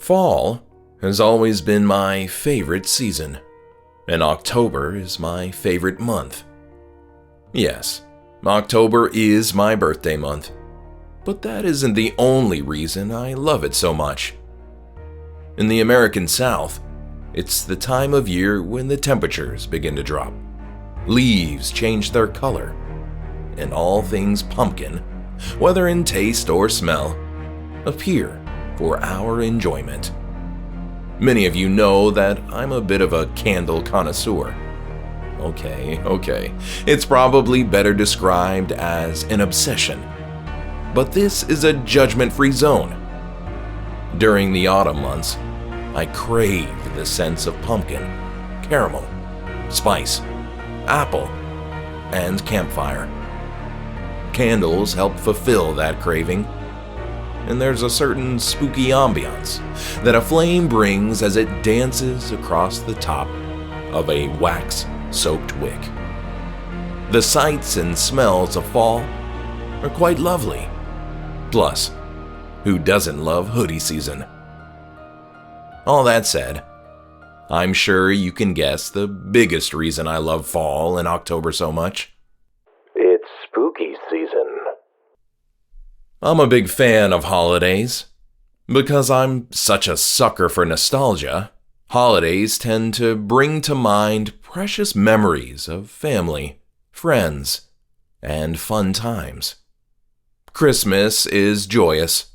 Fall has always been my favorite season, and October is my favorite month. Yes, October is my birthday month, but that isn't the only reason I love it so much. In the American South, it's the time of year when the temperatures begin to drop, leaves change their color, and all things pumpkin, whether in taste or smell, appear for our enjoyment. Many of you know that I'm a bit of a candle connoisseur. Okay, it's probably better described as an obsession. But this is a judgment-free zone. During the autumn months, I crave the sense of pumpkin, caramel, spice, apple, and campfire. Candles help fulfill that craving, and there's a certain spooky ambiance that a flame brings as it dances across the top of a wax-soaked wick. The sights and smells of fall are quite lovely. Plus, who doesn't love hoodie season? All that said, I'm sure you can guess the biggest reason I love fall and October so much. It's spooky season. I'm a big fan of holidays. Because I'm such a sucker for nostalgia, holidays tend to bring to mind precious memories of family, friends, and fun times. Christmas is joyous,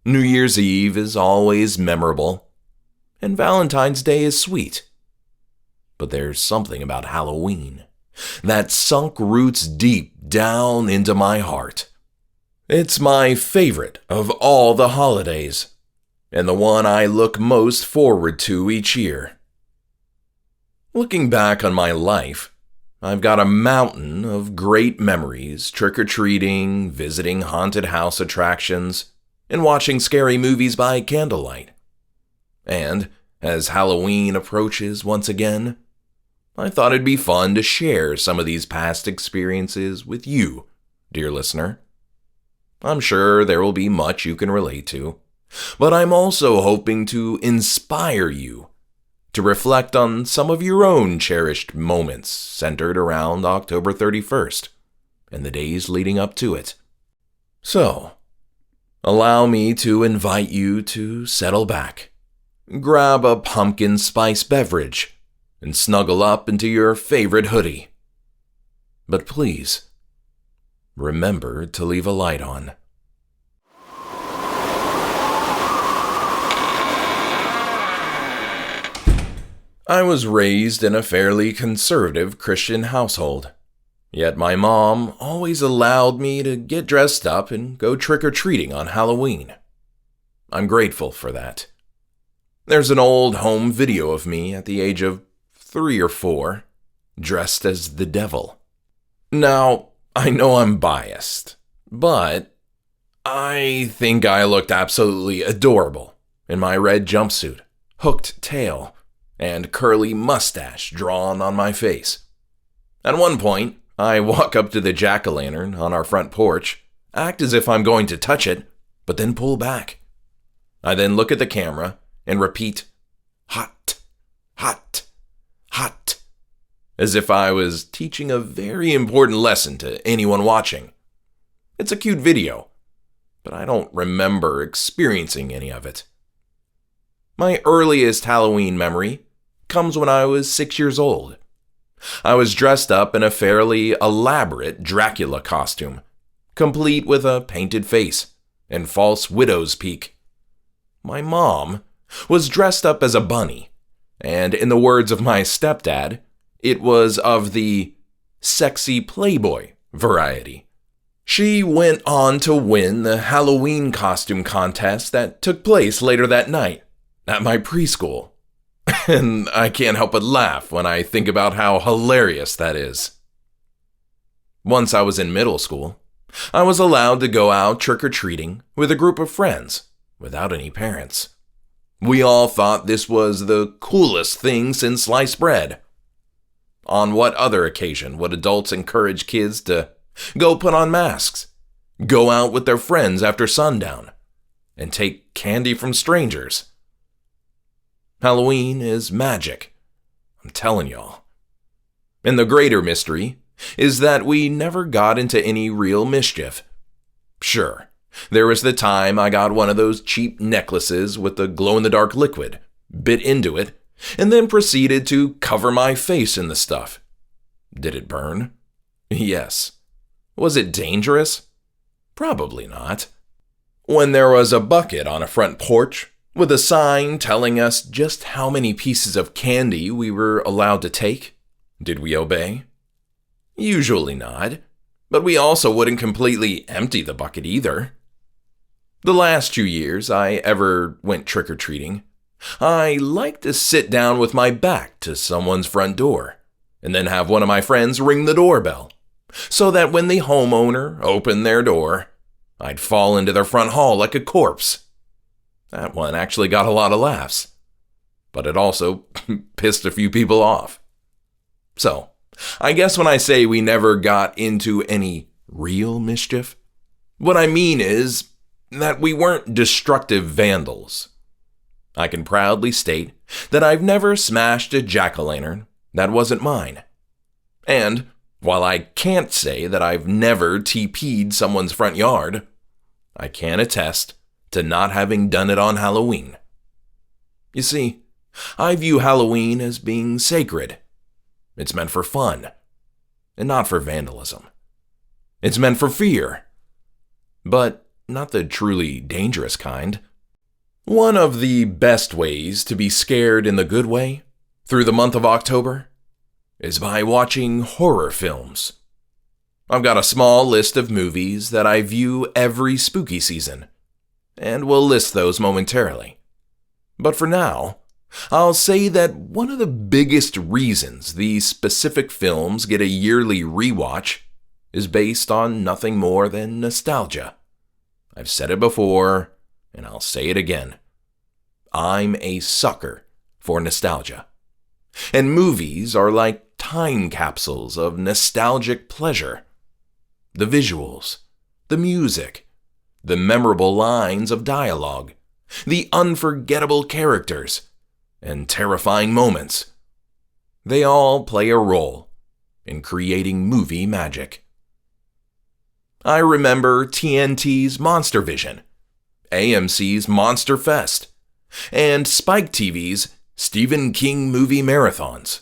New Year's Eve is always memorable, and Valentine's Day is sweet. But there's something about Halloween that sunk roots deep down into my heart. It's my favorite of all the holidays, and the one I look most forward to each year. Looking back on my life, I've got a mountain of great memories trick-or-treating, visiting haunted house attractions, and watching scary movies by candlelight. And as Halloween approaches once again, I thought it'd be fun to share some of these past experiences with you, dear listener. I'm sure there will be much you can relate to, but I'm also hoping to inspire you to reflect on some of your own cherished moments centered around October 31st and the days leading up to it. So, allow me to invite you to settle back, grab a pumpkin spice beverage, and snuggle up into your favorite hoodie. But please, remember to leave a light on. I was raised in a fairly conservative Christian household, yet my mom always allowed me to get dressed up and go trick-or-treating on Halloween. I'm grateful for that. There's an old home video of me at the age of 3 or 4, dressed as the devil. Now, I know I'm biased, but I think I looked absolutely adorable in my red jumpsuit, hooked tail, and curly mustache drawn on my face. At one point, I walk up to the jack-o'-lantern on our front porch, act as if I'm going to touch it, but then pull back. I then look at the camera and repeat, "Hot, hot, hot," as if I was teaching a very important lesson to anyone watching. It's a cute video, but I don't remember experiencing any of it. My earliest Halloween memory comes when I was 6 years old. I was dressed up in a fairly elaborate Dracula costume, complete with a painted face and false widow's peak. My mom was dressed up as a bunny, and in the words of my stepdad, it was of the sexy playboy variety. She went on to win the Halloween costume contest that took place later that night at my preschool. And I can't help but laugh when I think about how hilarious that is. Once I was in middle school, I was allowed to go out trick-or-treating with a group of friends without any parents. We all thought this was the coolest thing since sliced bread. On what other occasion would adults encourage kids to go put on masks, go out with their friends after sundown, and take candy from strangers? Halloween is magic. I'm telling y'all. And the greater mystery is that we never got into any real mischief. Sure, there was the time I got one of those cheap necklaces with the glow-in-the-dark liquid, bit into it, and then proceeded to cover my face in the stuff. Did it burn? Yes. Was it dangerous? Probably not. When there was a bucket on a front porch with a sign telling us just how many pieces of candy we were allowed to take, did we obey? Usually not, but we also wouldn't completely empty the bucket either. The last 2 years I ever went trick-or-treating, I liked to sit down with my back to someone's front door and then have one of my friends ring the doorbell, so that when the homeowner opened their door, I'd fall into their front hall like a corpse. That one actually got a lot of laughs, but it also pissed a few people off. So, I guess when I say we never got into any real mischief, what I mean is that we weren't destructive vandals. I can proudly state that I've never smashed a jack-o'-lantern that wasn't mine. And while I can't say that I've never TP'd someone's front yard, I can attest to not having done it on Halloween. You see, I view Halloween as being sacred. It's meant for fun, and not for vandalism. It's meant for fear, but not the truly dangerous kind. One of the best ways to be scared in the good way through the month of October is by watching horror films. I've got a small list of movies that I view every spooky season, and we'll list those momentarily. But for now, I'll say that one of the biggest reasons these specific films get a yearly rewatch is based on nothing more than nostalgia. I've said it before, and I'll say it again. I'm a sucker for nostalgia. And movies are like time capsules of nostalgic pleasure. The visuals, the music, the memorable lines of dialogue, the unforgettable characters, and terrifying moments. They all play a role in creating movie magic. I remember TNT's Monster Vision, AMC's Monster Fest, and Spike TV's Stephen King movie marathons.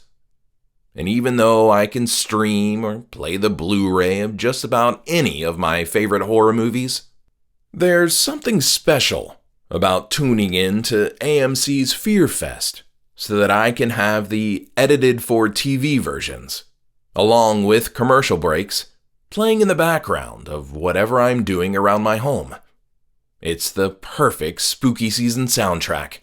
And even though I can stream or play the Blu-ray of just about any of my favorite horror movies, there's something special about tuning in to AMC's Fear Fest so that I can have the edited for TV versions, along with commercial breaks, playing in the background of whatever I'm doing around my home. It's the perfect spooky season soundtrack.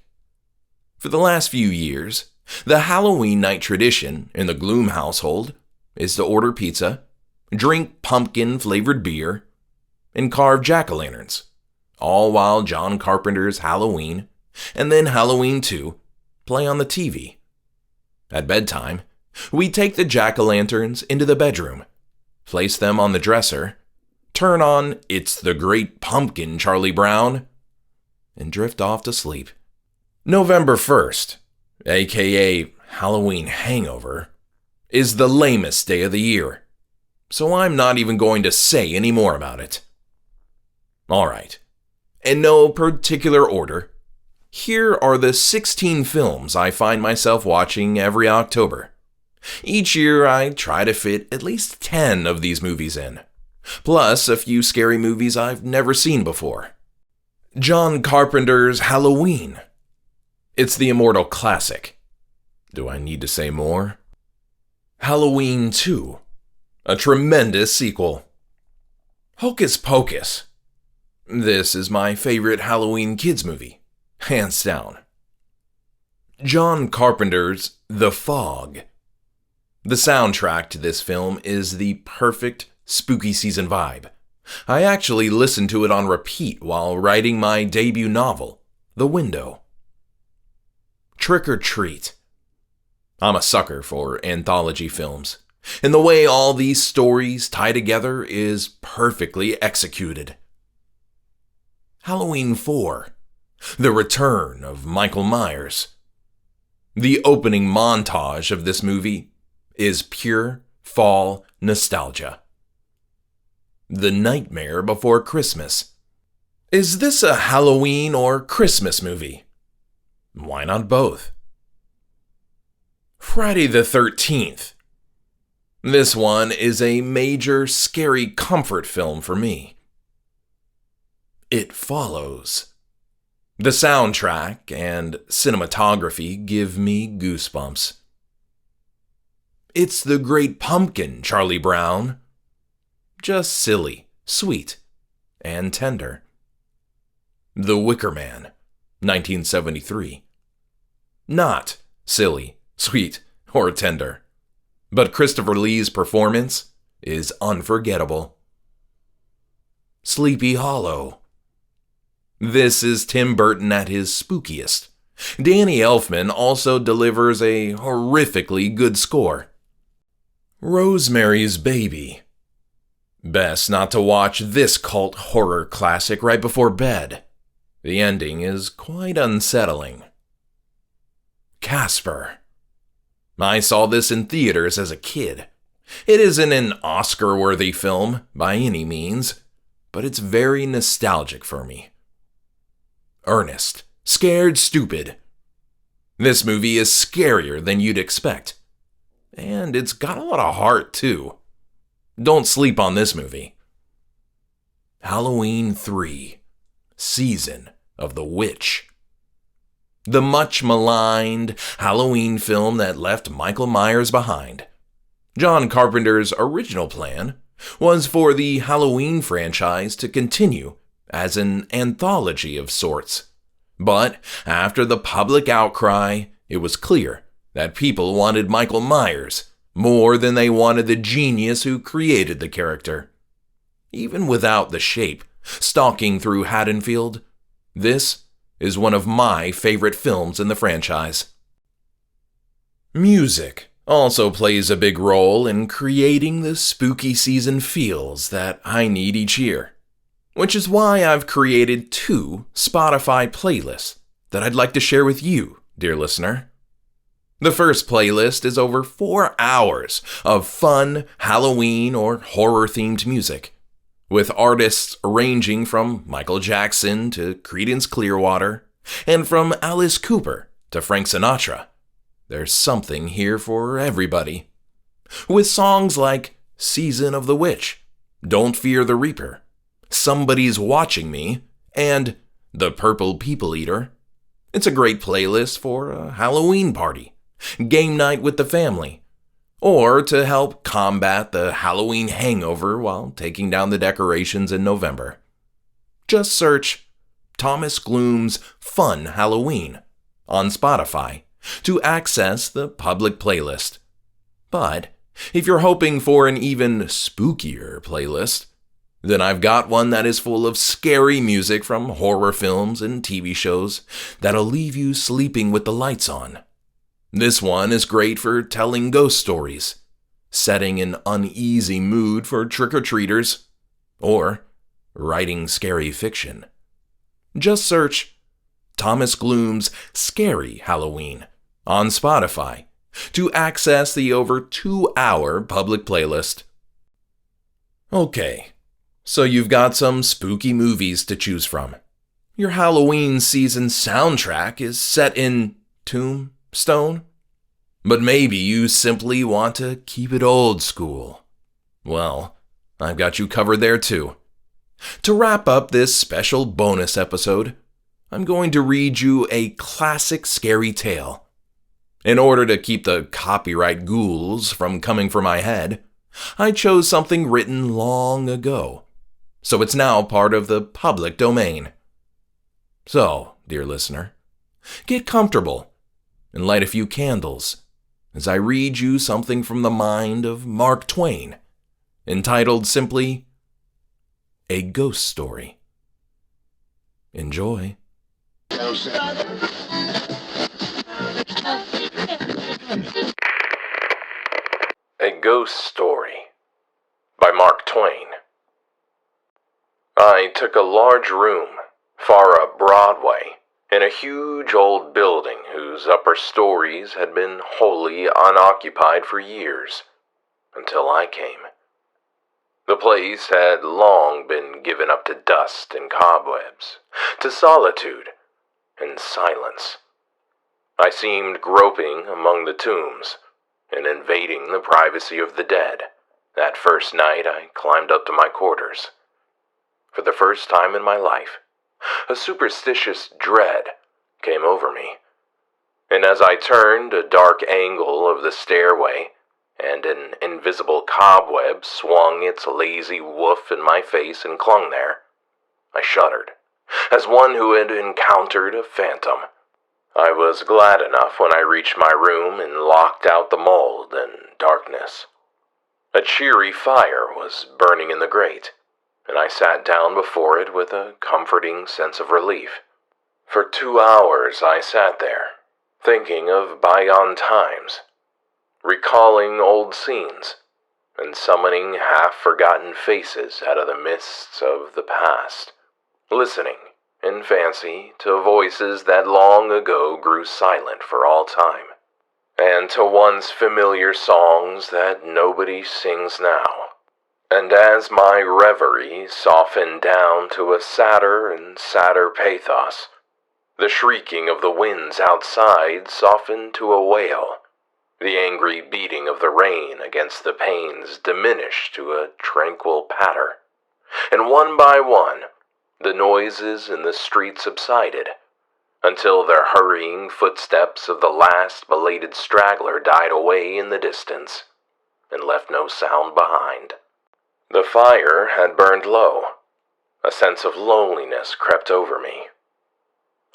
For the last few years, the Halloween night tradition in the Gloom household is to order pizza, drink pumpkin-flavored beer, and carve jack-o'-lanterns, all while John Carpenter's Halloween and then Halloween 2 play on the TV. At bedtime, we take the jack-o'-lanterns into the bedroom, place them on the dresser, turn on It's the Great Pumpkin, Charlie Brown, and drift off to sleep. November 1st, aka Halloween hangover, is the lamest day of the year, so I'm not even going to say any more about it. Alright, in no particular order, here are the 16 films I find myself watching every October. Each year I try to fit at least 10 of these movies in, plus a few scary movies I've never seen before. John Carpenter's Halloween. It's the immortal classic. Do I need to say more? Halloween 2. A tremendous sequel. Hocus Pocus. This is my favorite Halloween kids movie, hands down. John Carpenter's The Fog. The soundtrack to this film is the perfect spooky season vibe. I actually listened to it on repeat while writing my debut novel, The Window. Trick or Treat. I'm a sucker for anthology films, and the way all these stories tie together is perfectly executed. Halloween 4. The Return of Michael Myers. The opening montage of this movie is pure fall nostalgia. The Nightmare Before Christmas. Is this a Halloween or Christmas movie? Why not both? Friday the 13th. This one is a major scary comfort film for me. It Follows. The soundtrack and cinematography give me goosebumps. It's The Great Pumpkin, Charlie Brown. Just silly, sweet, and tender. The Wicker Man, 1973. Not silly, sweet, or tender, but Christopher Lee's performance is unforgettable. Sleepy Hollow. This is Tim Burton at his spookiest. Danny Elfman also delivers a horrifically good score. Rosemary's Baby. Best not to watch this cult horror classic right before bed. The ending is quite unsettling. Casper. I saw this in theaters as a kid. It isn't an Oscar-worthy film by any means, but it's very nostalgic for me. Ernest, Scared Stupid. This movie is scarier than you'd expect. And it's got a lot of heart, too. Don't sleep on this movie. Halloween 3, Season of the Witch. The much-maligned Halloween film that left Michael Myers behind. John Carpenter's original plan was for the Halloween franchise to continue as an anthology of sorts. But after the public outcry, it was clear that people wanted Michael Myers more than they wanted the genius who created the character. Even without the shape stalking through Haddonfield, this is one of my favorite films in the franchise. Music also plays a big role in creating the spooky season feels that I need each year, which is why I've created 2 Spotify playlists that I'd like to share with you, dear listener. The first playlist is over 4 hours of fun Halloween or horror-themed music, with artists ranging from Michael Jackson to Creedence Clearwater, and from Alice Cooper to Frank Sinatra. There's something here for everybody. With songs like Season of the Witch, Don't Fear the Reaper, Somebody's Watching Me, and The Purple People Eater. It's a great playlist for a Halloween party, game night with the family, or to help combat the Halloween hangover while taking down the decorations in November. Just search Thomas Gloom's Fun Halloween on Spotify to access the public playlist. But if you're hoping for an even spookier playlist, then I've got one that is full of scary music from horror films and TV shows that'll leave you sleeping with the lights on. This one is great for telling ghost stories, setting an uneasy mood for trick-or-treaters, or writing scary fiction. Just search Thomas Gloom's Scary Halloween on Spotify to access the over 2-hour public playlist. Okay, so you've got some spooky movies to choose from. Your Halloween season soundtrack is set in Tombstone, but maybe you simply want to keep it old school. Well, I've got you covered there too. To wrap up this special bonus episode, I'm going to read you a classic scary tale. In order to keep the copyright ghouls from coming for my head, I chose something written long ago, so it's now part of the public domain. So, dear listener, get comfortable and light a few candles as I read you something from the mind of Mark Twain, entitled simply, A Ghost Story. Enjoy. A Ghost Story by Mark Twain. I took a large room far up Broadway in a huge old building whose upper stories had been wholly unoccupied for years, until I came. The place had long been given up to dust and cobwebs, to solitude and silence. I seemed groping among the tombs and invading the privacy of the dead that first night I climbed up to my quarters. For the first time in my life, a superstitious dread came over me, and as I turned a dark angle of the stairway, and an invisible cobweb swung its lazy woof in my face and clung there, I shuddered, as one who had encountered a phantom. I was glad enough when I reached my room and locked out the mold and darkness. A cheery fire was burning in the grate, and I sat down before it with a comforting sense of relief. For 2 hours I sat there, thinking of bygone times, recalling old scenes, and summoning half-forgotten faces out of the mists of the past, listening, in fancy, to voices that long ago grew silent for all time, and to once familiar songs that nobody sings now. And as my reverie softened down to a sadder and sadder pathos, the shrieking of the winds outside softened to a wail. The angry beating of the rain against the panes diminished to a tranquil patter, and one by one, the noises in the street subsided, until the hurrying footsteps of the last belated straggler died away in the distance, and left no sound behind. The fire had burned low. A sense of loneliness crept over me.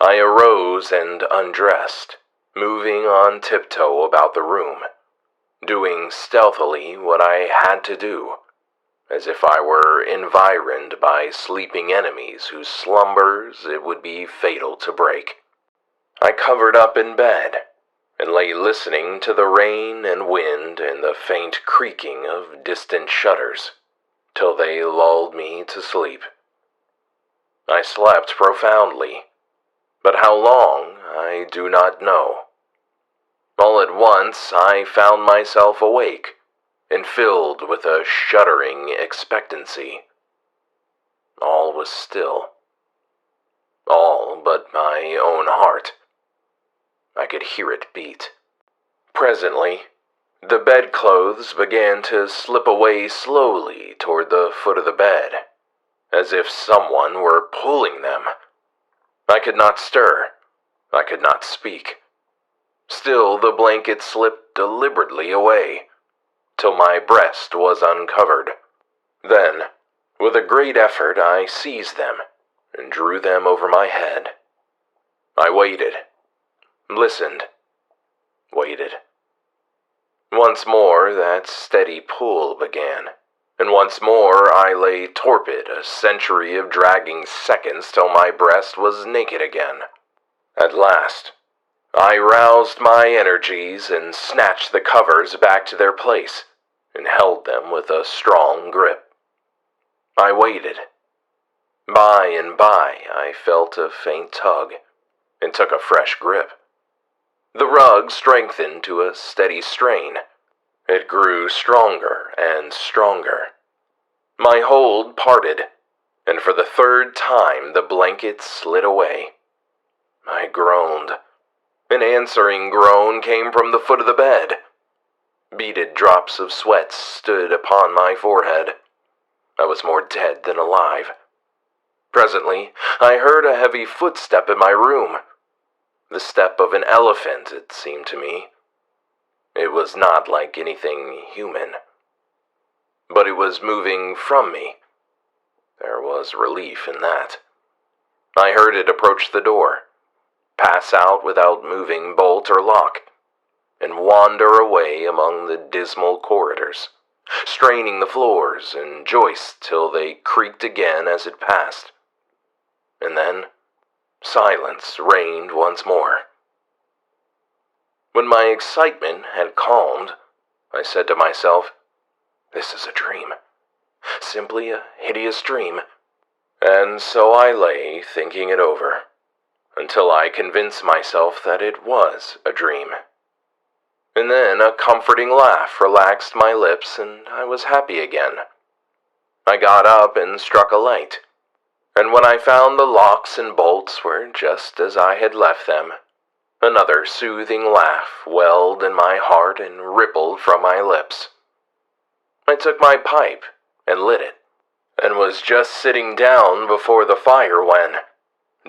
I arose and undressed, moving on tiptoe about the room, doing stealthily what I had to do, as if I were environed by sleeping enemies whose slumbers it would be fatal to break. I covered up in bed, and lay listening to the rain and wind and the faint creaking of distant shutters, till they lulled me to sleep. I slept profoundly, but how long I do not know. All at once I found myself awake, and filled with a shuddering expectancy. All was still. All but my own heart. I could hear it beat. Presently, the bedclothes began to slip away slowly toward the foot of the bed, as if someone were pulling them. I could not stir. I could not speak. Still the blanket slipped deliberately away, till my breast was uncovered. Then, with a great effort, I seized them and drew them over my head. I waited, listened, waited. Once more that steady pull began, and once more I lay torpid a century of dragging seconds till my breast was naked again. At last, I roused my energies and snatched the covers back to their place, and held them with a strong grip. I waited. By and by I felt a faint tug, and took a fresh grip. The rug strengthened to a steady strain. It grew stronger and stronger. My hold parted, and for the third time the blanket slid away. I groaned. An answering groan came from the foot of the bed. Beaded drops of sweat stood upon my forehead. I was more dead than alive. Presently, I heard a heavy footstep in my room. The step of an elephant, it seemed to me. It was not like anything human. But it was moving from me. There was relief in that. I heard it approach the door, pass out without moving bolt or lock, and wander away among the dismal corridors, straining the floors and joists till they creaked again as it passed. And then silence reigned once more. When my excitement had calmed, I said to myself, "This is a dream. Simply a hideous dream." And so I lay thinking it over, until I convinced myself that it was a dream. And then a comforting laugh relaxed my lips and I was happy again. I got up and struck a light, and when I found the locks and bolts were just as I had left them, another soothing laugh welled in my heart and rippled from my lips. I took my pipe and lit it, and was just sitting down before the fire when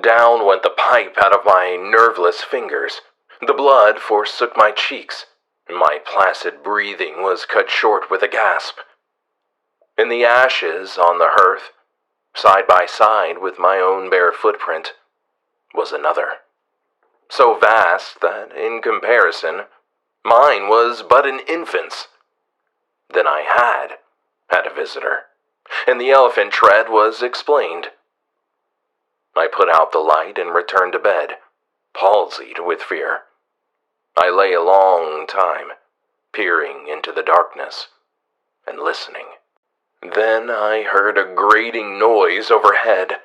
down went the pipe out of my nerveless fingers. The blood forsook my cheeks, and my placid breathing was cut short with a gasp. In the ashes on the hearth, side by side with my own bare footprint, was another, so vast that, in comparison, mine was but an infant's. Then I had a visitor, and the elephant tread was explained. I put out the light and returned to bed, palsied with fear. I lay a long time, peering into the darkness and listening. Then I heard a grating noise overhead,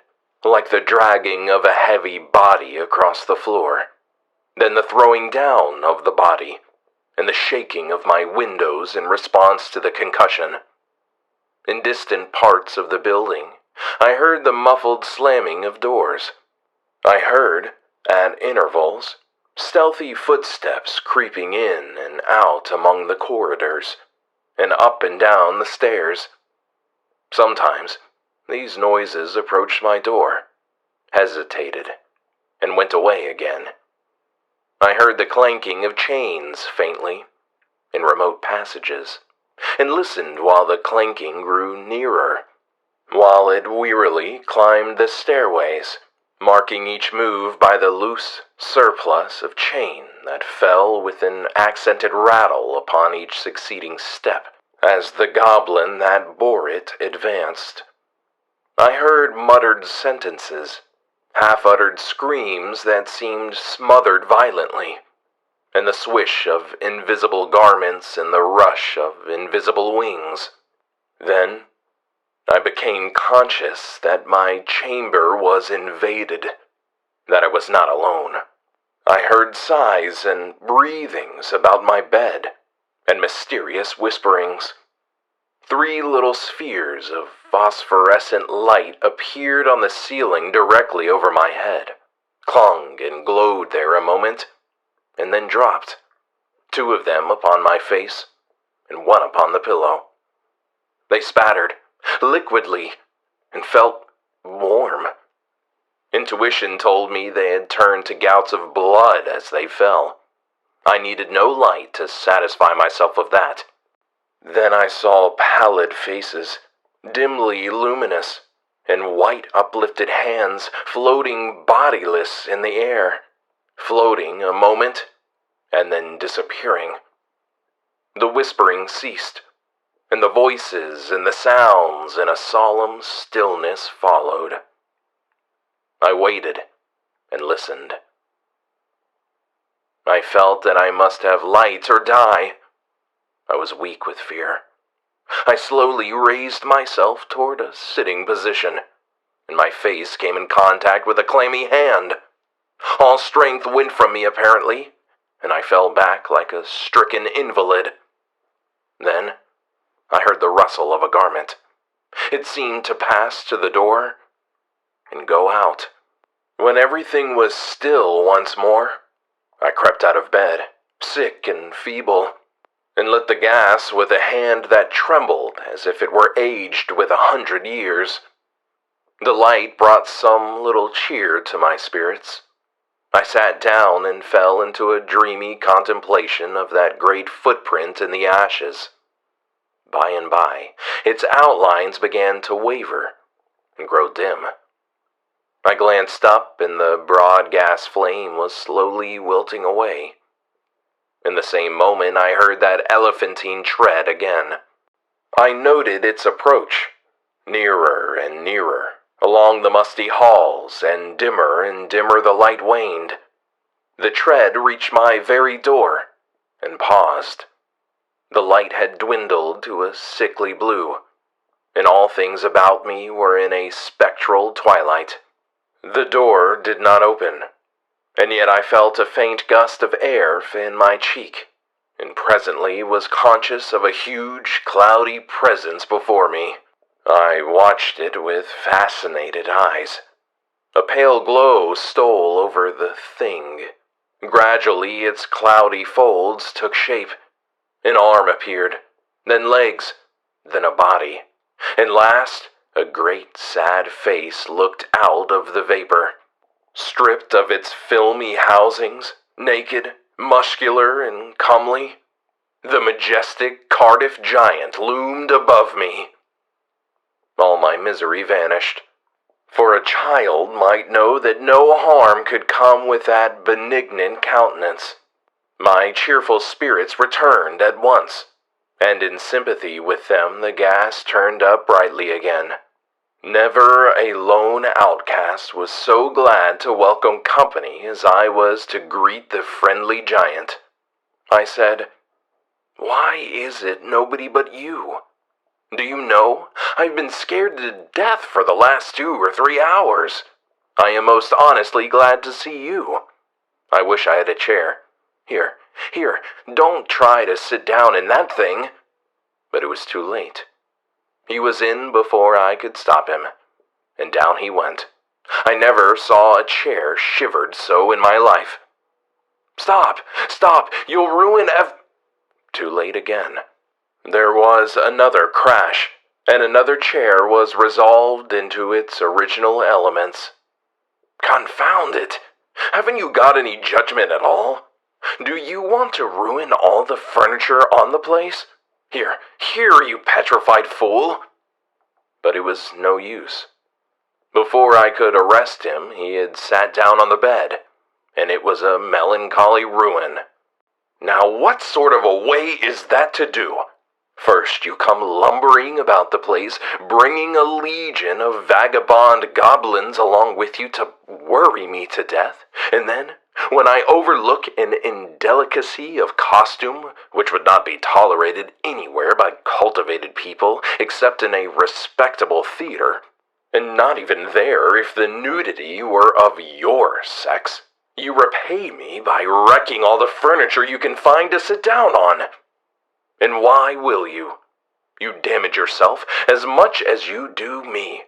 like the dragging of a heavy body across the floor, then the throwing down of the body, and the shaking of my windows in response to the concussion. In distant parts of the building, I heard the muffled slamming of doors. I heard, at intervals, stealthy footsteps creeping in and out among the corridors, and up and down the stairs. Sometimes these noises approached my door, hesitated, and went away again. I heard the clanking of chains faintly, in remote passages, and listened while the clanking grew nearer, while it wearily climbed the stairways, marking each move by the loose surplus of chain that fell with an accented rattle upon each succeeding step, as the goblin that bore it advanced. I heard muttered sentences, half-uttered screams that seemed smothered violently, and the swish of invisible garments and the rush of invisible wings. Then I became conscious that my chamber was invaded, that I was not alone. I heard sighs and breathings about my bed, and mysterious whisperings. 3 little spheres of phosphorescent light appeared on the ceiling directly over my head, clung and glowed there a moment, and then dropped, 2 of them upon my face, and 1 upon the pillow. They spattered, liquidly, and felt warm. Intuition told me they had turned to gouts of blood as they fell. I needed no light to satisfy myself of that. Then I saw pallid faces, dimly luminous, and white uplifted hands floating bodiless in the air, floating a moment, and then disappearing. The whispering ceased, and the voices and the sounds in a solemn stillness followed. I waited and listened. I felt that I must have light or die. I was weak with fear. I slowly raised myself toward a sitting position, and my face came in contact with a clammy hand. All strength went from me apparently, and I fell back like a stricken invalid. Then I heard the rustle of a garment. It seemed to pass to the door and go out. When everything was still once more, I crept out of bed, sick and feeble, and lit the gas with a hand that trembled as if it were aged with 100 years. The light brought some little cheer to my spirits. I sat down and fell into a dreamy contemplation of that great footprint in the ashes. By and by, its outlines began to waver and grow dim. I glanced up, and the broad gas flame was slowly wilting away. In the same moment, I heard that elephantine tread again. I noted its approach, nearer and nearer, along the musty halls, and dimmer the light waned. The tread reached my very door, and paused. The light had dwindled to a sickly blue, and all things about me were in a spectral twilight. The door did not open, and yet I felt a faint gust of air fan my cheek, and presently was conscious of a huge, cloudy presence before me. I watched it with fascinated eyes. A pale glow stole over the thing. Gradually its cloudy folds took shape. An arm appeared, then legs, then a body, and last, a great sad face looked out of the vapor. Stripped of its filmy housings, naked, muscular, and comely, the majestic Cardiff giant loomed above me. All my misery vanished, for a child might know that no harm could come with that benignant countenance. My cheerful spirits returned at once, and in sympathy with them the gas turned up brightly again. Never a lone outcast was so glad to welcome company as I was to greet the friendly giant. I said, "Why is it nobody but you? Do you know, I've been scared to death for the last 2 or 3 hours. I am most honestly glad to see you. I wish I had a chair. Here, don't try to sit down in that thing." But it was too late. He was in before I could stop him, and down he went. I never saw a chair shivered so in my life. Stop, you'll ruin Too late again. There was another crash, and another chair was resolved into its original elements. Confound it! Haven't you got any judgment at all? Do you want to ruin all the furniture on the place? Here, you petrified fool! But it was no use. Before I could arrest him, he had sat down on the bed, and it was a melancholy ruin. Now what sort of a way is that to do? First you come lumbering about the place, bringing a legion of vagabond goblins along with you to worry me to death, and then, when I overlook an indelicacy of costume which would not be tolerated anywhere by cultivated people except in a respectable theater, and not even there if the nudity were of your sex, you repay me by wrecking all the furniture you can find to sit down on. And why will you? You damage yourself as much as you do me.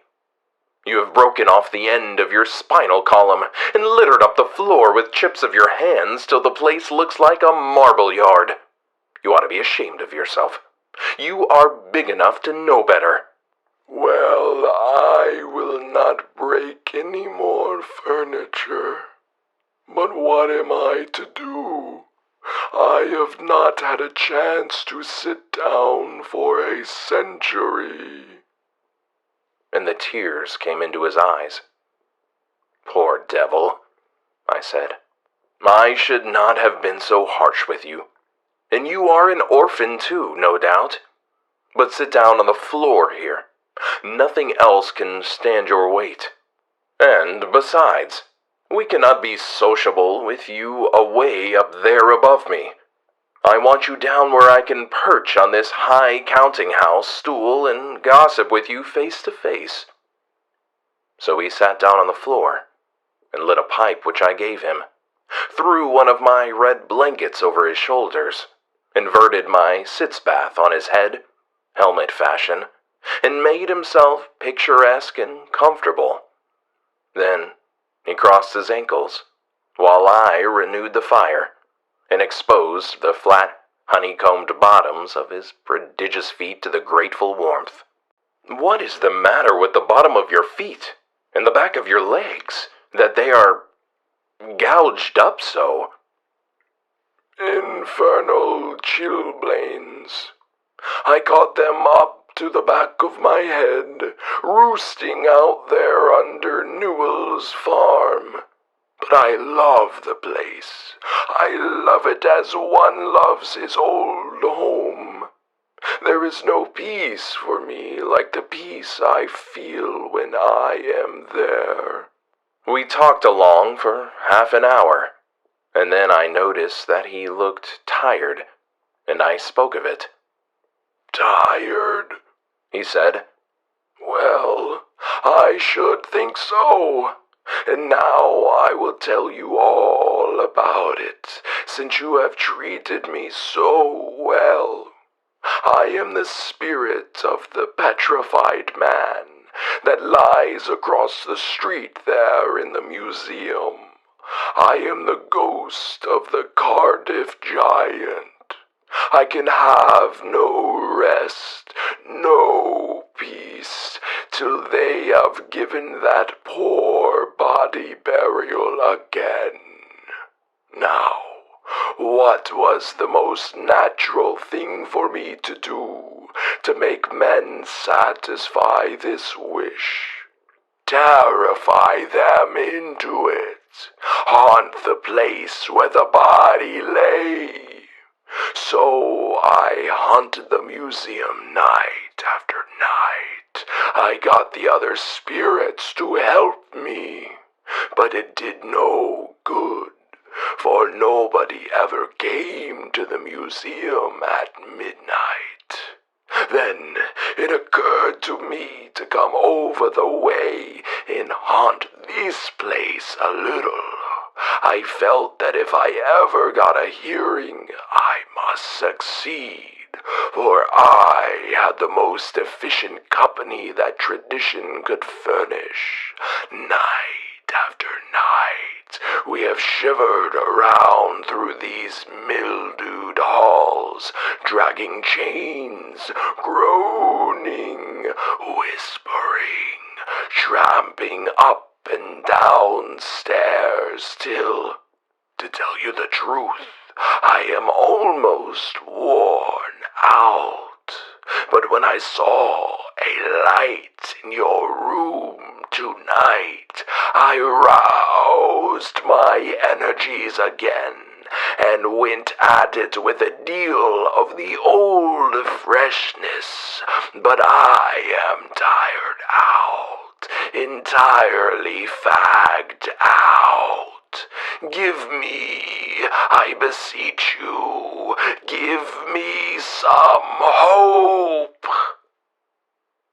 You have broken off the end of your spinal column and littered up the floor with chips of your hands till the place looks like a marble yard. You ought to be ashamed of yourself. You are big enough to know better. Well, I will not break any more furniture. But what am I to do? I have not had a chance to sit down for a century. And the tears came into his eyes. Poor devil, I said. I should not have been so harsh with you. And you are an orphan too, no doubt. But sit down on the floor here. Nothing else can stand your weight. And besides, we cannot be sociable with you away up there above me. I want you down where I can perch on this high counting-house stool and gossip with you face to face. So he sat down on the floor and lit a pipe which I gave him, threw one of my red blankets over his shoulders, inverted my sitz-bath on his head, helmet fashion, and made himself picturesque and comfortable. Then he crossed his ankles, while I renewed the fire, and exposed the flat, honeycombed bottoms of his prodigious feet to the grateful warmth. What is the matter with the bottom of your feet, and the back of your legs, that they are gouged up so? Infernal chilblains. I caught them up to the back of my head, roosting out there under Newell's farm. But I love the place. I love it as one loves his old home. There is no peace for me like the peace I feel when I am there. We talked along for half an hour, and then I noticed that he looked tired, and I spoke of it. Tired? He said. Well, I should think so. And now I will tell you all about it, since you have treated me so well. I am the spirit of the petrified man that lies across the street there in the museum. I am the ghost of the Cardiff giant. I can have no rest, no peace, till they have given that poor body burial again. Now, what was the most natural thing for me to do to make men satisfy this wish? Terrify them into it. Haunt the place where the body lay. So I haunted the museum night after night. I got the other spirits to help me, but it did no good, for nobody ever came to the museum at midnight. Then it occurred to me to come over the way and haunt this place a little. I felt that if I ever got a hearing, I must succeed, for I had the most efficient company that tradition could furnish. Night after night, we have shivered around through these mildewed halls, dragging chains, groaning, whispering, tramping up and down stairs till, to tell you the truth, I am almost worn out. But when I saw a light in your room tonight, I roused my energies again and went at it with a deal of the old freshness. But I am tired out, entirely fagged out. Give me, I beseech you, give me some hope.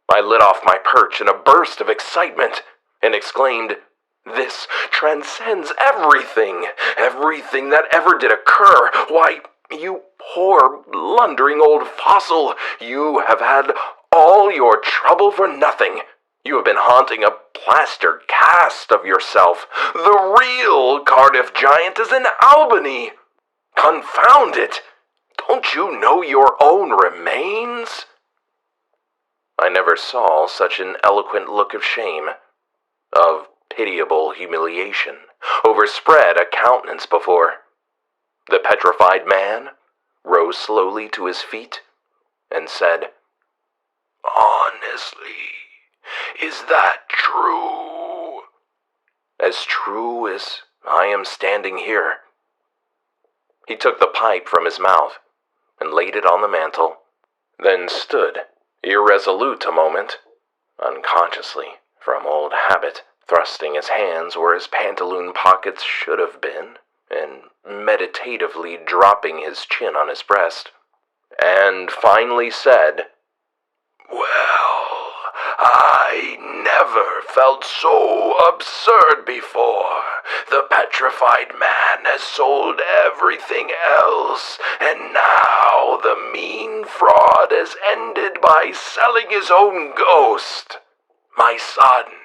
I lit off my perch in a burst of excitement and exclaimed, "This transcends everything that ever did occur. Why, you poor, blundering old fossil, you have had all your trouble for nothing. You have been haunting a plaster cast of yourself. The real Cardiff giant is in Albany. Confound it! Don't you know your own remains?" I never saw such an eloquent look of shame, of pitiable humiliation, overspread a countenance before. The petrified man rose slowly to his feet and said, "Honestly, is that true?" "As true as I am standing here." He took the pipe from his mouth and laid it on the mantel, then stood irresolute a moment, unconsciously, from old habit, thrusting his hands where his pantaloon pockets should have been, and meditatively dropping his chin on his breast, and finally said, "Well, I never felt so absurd before. The petrified man has sold everything else, and now the mean fraud has ended by selling his own ghost. My son,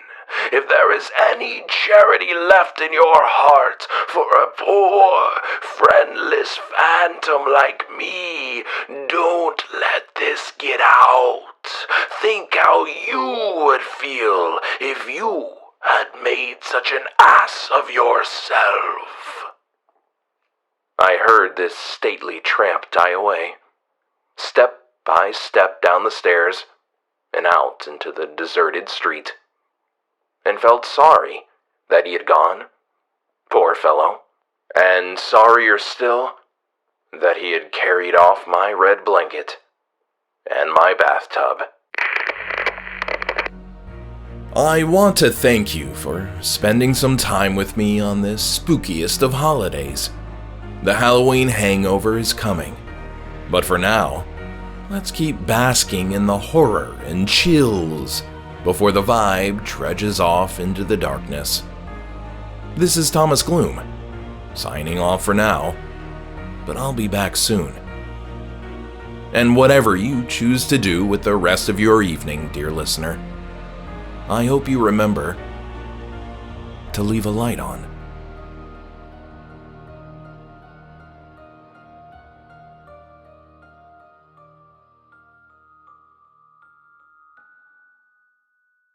if there is any charity left in your heart for a poor, friendless phantom like me, don't let this get out. Think how you would feel if you had made such an ass of yourself." I heard this stately tramp die away, step by step down the stairs and out into the deserted street, and felt sorry that he had gone, poor fellow, and sorrier still that he had carried off my red blanket and my bathtub. I want to thank you for spending some time with me on this spookiest of holidays. The Halloween hangover is coming, but for now, let's keep basking in the horror and chills before the vibe trudges off into the darkness. This is Thomas Gloom, signing off for now, but I'll be back soon. And whatever you choose to do with the rest of your evening, dear listener, I hope you remember to leave a light on.